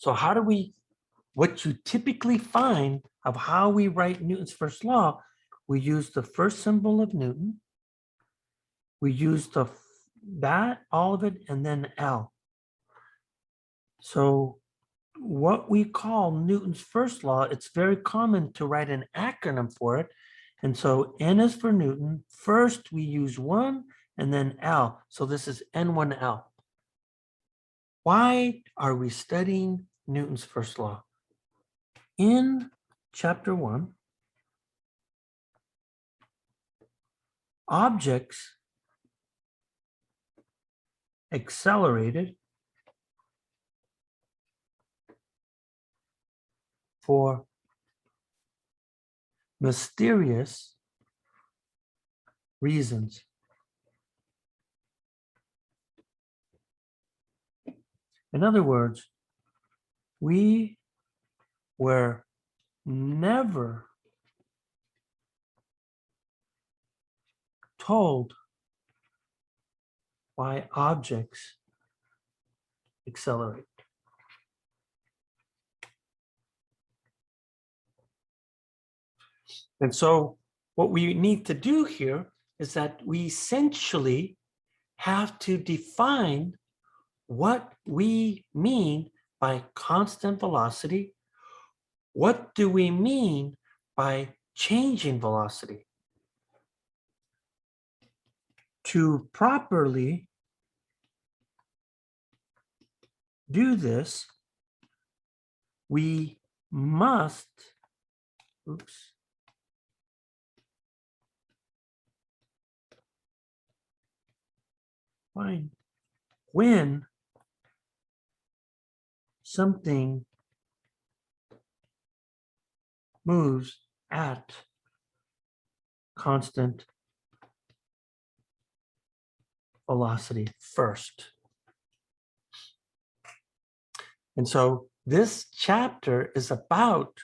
So what you typically find of how we write Newton's first law, we use the first symbol of Newton, we use all of it, and then L. So what we call Newton's first law, it's very common to write an acronym for it. And so N is for Newton. First, we use 1 and then L. So this is N1L. Why are we studying Newton's first law? In chapter 1, objects accelerated for mysterious reasons. In other words, we were never told why objects accelerate. And so what we need to do here is that we essentially have to define what we mean by constant velocity. What do we mean by changing velocity? To properly do this, we must, find when something moves at constant velocity first. And so this chapter is about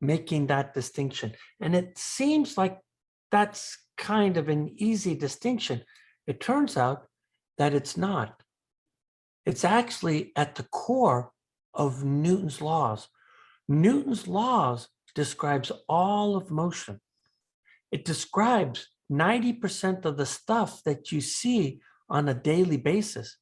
making that distinction. And it seems like that's kind of an easy distinction. It turns out that it's not. It's actually at the core of Newton's laws. Newton's laws describes all of motion. It describes 90% of the stuff that you see on a daily basis.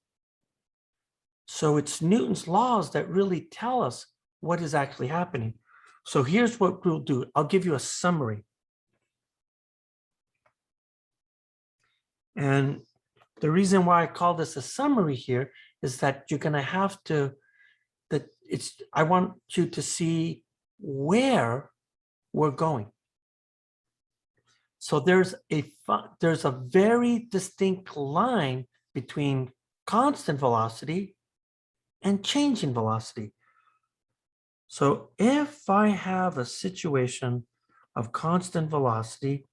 So it's Newton's laws that really tell us what is actually happening. So here's what we'll do. I'll give you a summary. And the reason why I call this a summary here is that you're going to have to, I want you to see where we're going. So there's a very distinct line between constant velocity and changing velocity. So if I have a situation of constant velocity,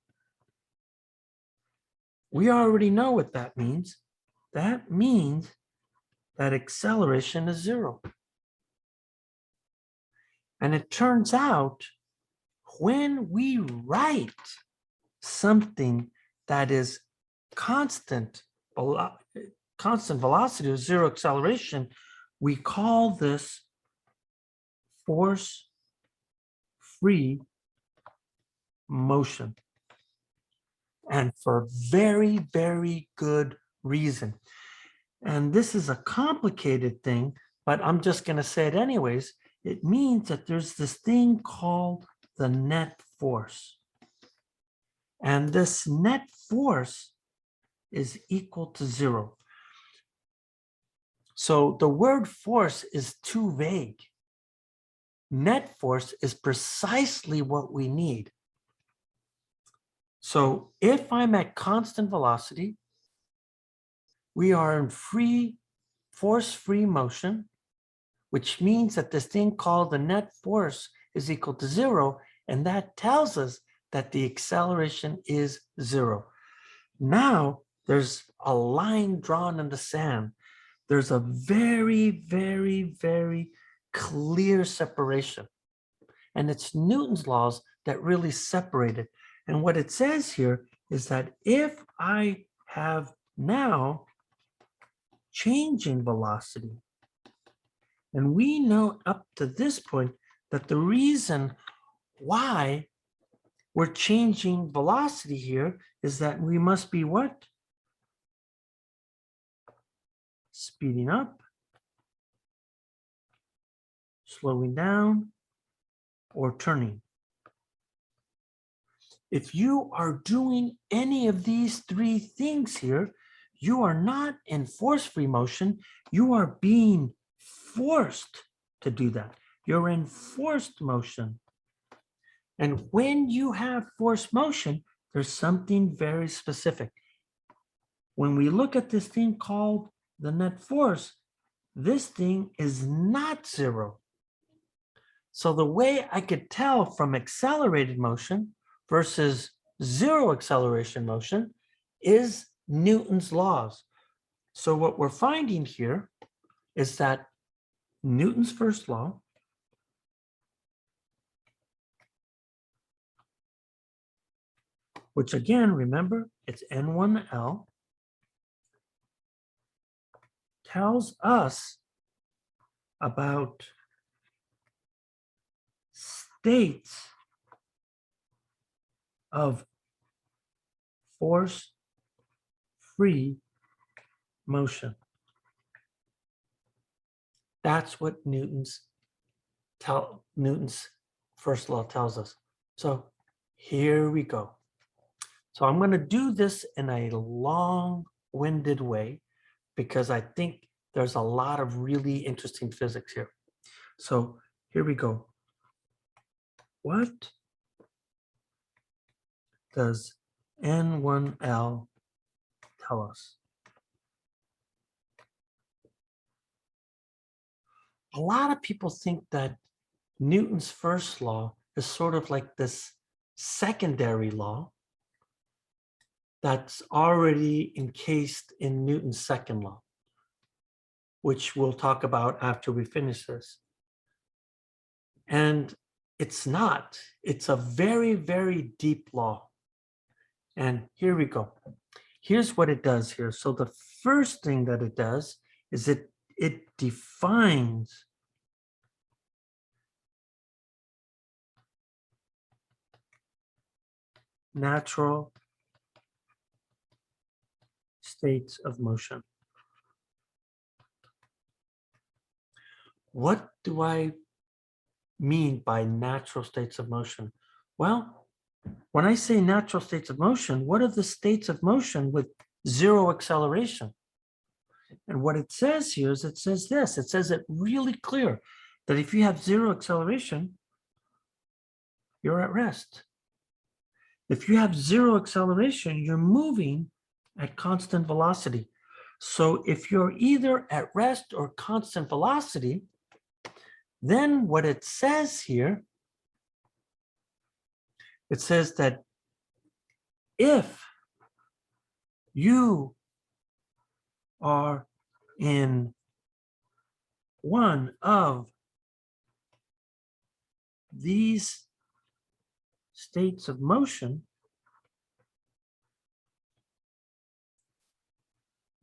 we already know what that means. That means that acceleration is 0. And it turns out when we write something that is constant velocity or 0 acceleration, we call this force-free motion. And for very, very good reason. And this is a complicated thing, but I'm just going to say it anyways. It means that there's this thing called the net force. And this net force is equal to 0. So the word force is too vague. Net force is precisely what we need. So if I'm at constant velocity, we are in force-free motion, which means that this thing called the net force is equal to 0, and that tells us that the acceleration is 0. Now, there's a line drawn in the sand. There's a very, very, very clear separation. And it's Newton's laws that really separate it. And what it says here is that if I have now changing velocity, And we know up to this point that the reason why we're changing velocity here is that we must be what? Speeding up, slowing down, or turning. If you are doing any of these three things here, you are not in force-free motion. You are being forced to do that. You're in forced motion. And when you have forced motion, there's something very specific. When we look at this thing called the net force, this thing is not zero. So the way I could tell from accelerated motion versus zero acceleration motion is Newton's laws. So what we're finding here is that Newton's first law which again, remember, it's N1L, tells us about states of force-free motion. That's what Newton's first law tells us. So here we go. So I'm going to do this in a long-winded way because I think there's a lot of really interesting physics here. So here we go. What does N1L tell us? A lot of people think that Newton's first law is sort of like this secondary law that's already encased in Newton's second law, which we'll talk about after we finish this. And it's not. It's a very, very deep law. And here we go. Here's what it does here. So the first thing that it does is it defines natural states of motion. What do I mean by natural states of motion? Well, when I say natural states of motion, what are the states of motion with zero acceleration? And what it says here is it says this, it says it really clear that if you have zero acceleration, you're at rest. If you have zero acceleration, you're moving at constant velocity. So if you're either at rest or constant velocity, then what it says here, it says that if you are in one of these states of motion,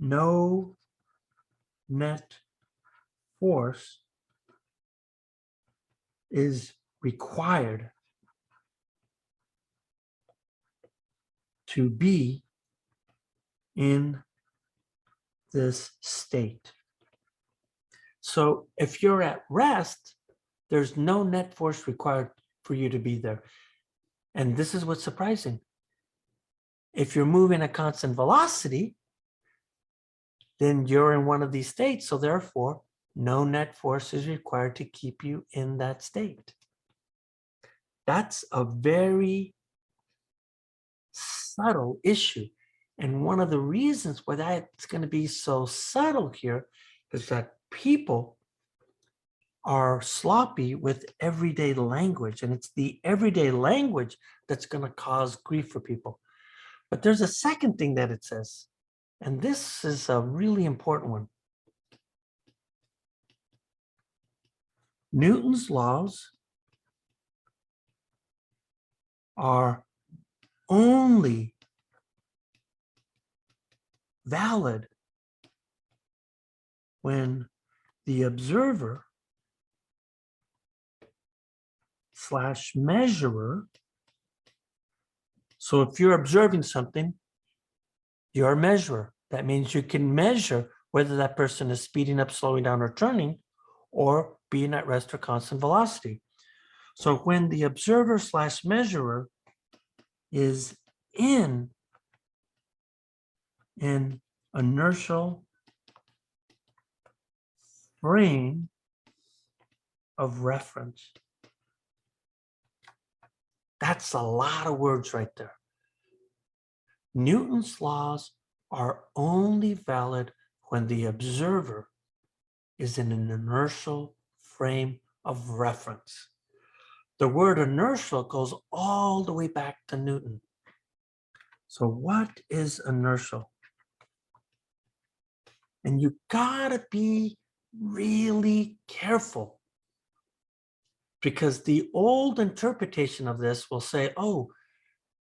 no net force is required to be in this state. So if you're at rest, there's no net force required for you to be there. And this is what's surprising. If you're moving at constant velocity, then you're in one of these states. So therefore, no net force is required to keep you in that state. That's a very subtle issue. And one of the reasons why that's going to be so subtle here is that people are sloppy with everyday language. And it's the everyday language that's going to cause grief for people. But there's a second thing that it says, and this is a really important one. Newton's laws are only valid when the observer slash measurer. So if you're observing something, you're a measurer. That means you can measure whether that person is speeding up, slowing down, or turning, or being at rest or constant velocity. So when the observer slash measurer is in an inertial frame of reference, that's a lot of words right there. Newton's laws are only valid when the observer is in an inertial frame of reference. The word inertial goes all the way back to Newton. So what is inertial? And you gotta be really careful, because the old interpretation of this will say, oh,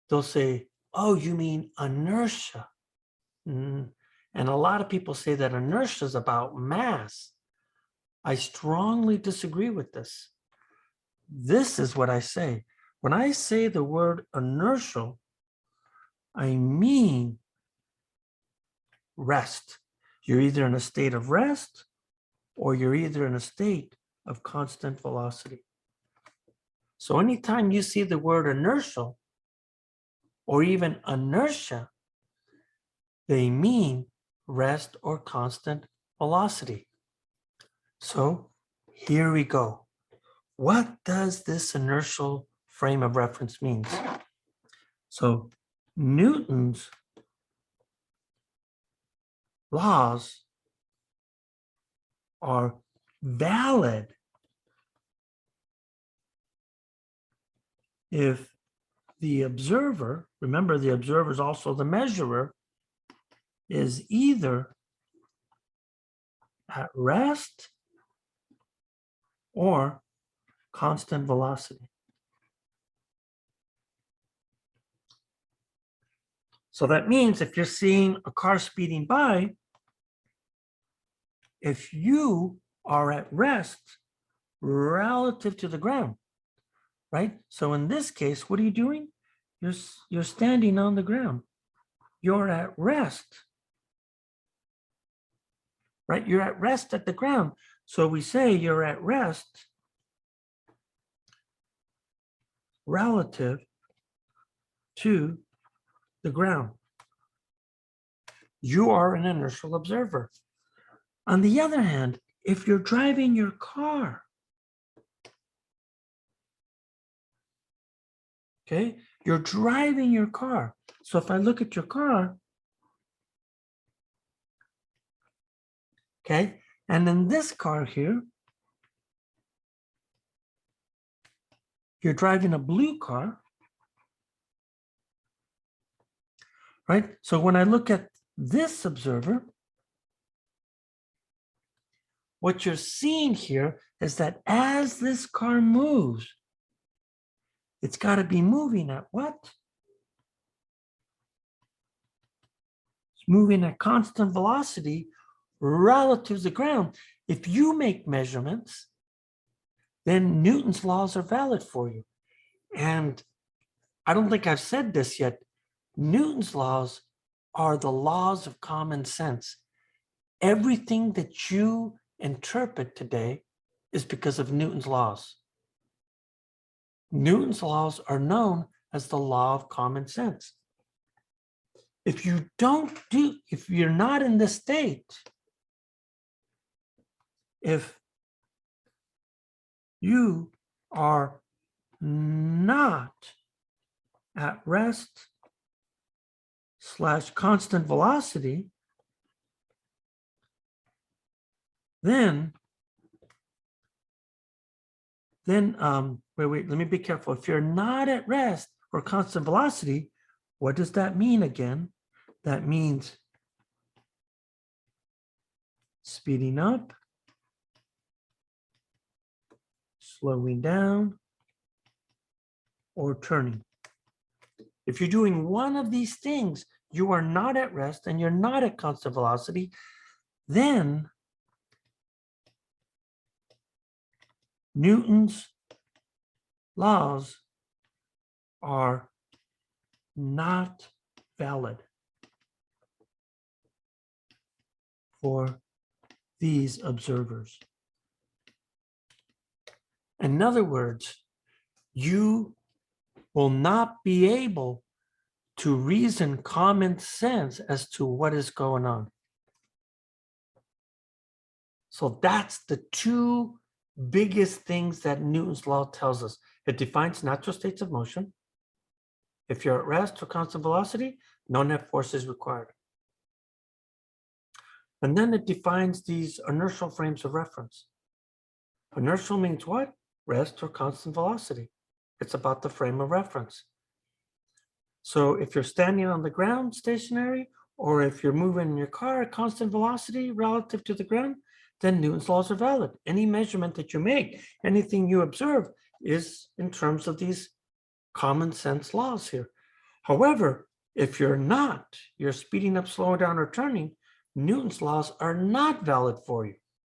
they'll say, oh, you mean inertia. And a lot of people say that inertia is about mass. I strongly disagree with this. This is what I say. When I say the word inertial, I mean rest. You're either in a state of rest or you're either in a state of constant velocity. So anytime you see the word inertial or even inertia, they mean rest or constant velocity. So here we go. What does this inertial frame of reference mean? So Newton's laws are valid if the observer, remember the observer is also the measurer, is either at rest or constant velocity. So that means if you're seeing a car speeding by, if you are at rest relative to the ground, right? So in this case, what are you doing? You're standing on the ground. You're at rest, right? You're at rest at the ground. So we say you're at rest relative to the ground. You are an inertial observer. On the other hand, if you're driving your car, okay, you're driving your car. So if I look at your car, okay, and in this car here, you're driving a blue car, right? So when I look at this observer, what you're seeing here is that as this car moves, it's got to be moving at what? It's moving at constant velocity relative to the ground. If you make measurements, then Newton's laws are valid for you. And I don't think I've said this yet. Newton's laws are the laws of common sense. Everything that you interpret today is because of Newton's laws. Newton's laws are known as the law of common sense. If you're not in this state, if you are not at rest / constant velocity, then wait, let me be careful. If you're not at rest or constant velocity, what does that mean again? That means speeding up, slowing down, or turning. If you're doing one of these things, you are not at rest and you're not at constant velocity, then Newton's laws are not valid for these observers. In other words, you will not be able to reason common sense as to what is going on. So that's the two biggest things that Newton's law tells us. It defines natural states of motion. If you're at rest or constant velocity, no net force is required. And then it defines these inertial frames of reference. Inertial means what? Rest or constant velocity. It's about the frame of reference. So if you're standing on the ground stationary, or if you're moving in your car at constant velocity relative to the ground, then Newton's laws are valid. Any measurement that you make, anything you observe is in terms of these common sense laws here. However, if you're not, you're speeding up, slowing down, or turning, Newton's laws are not valid for you.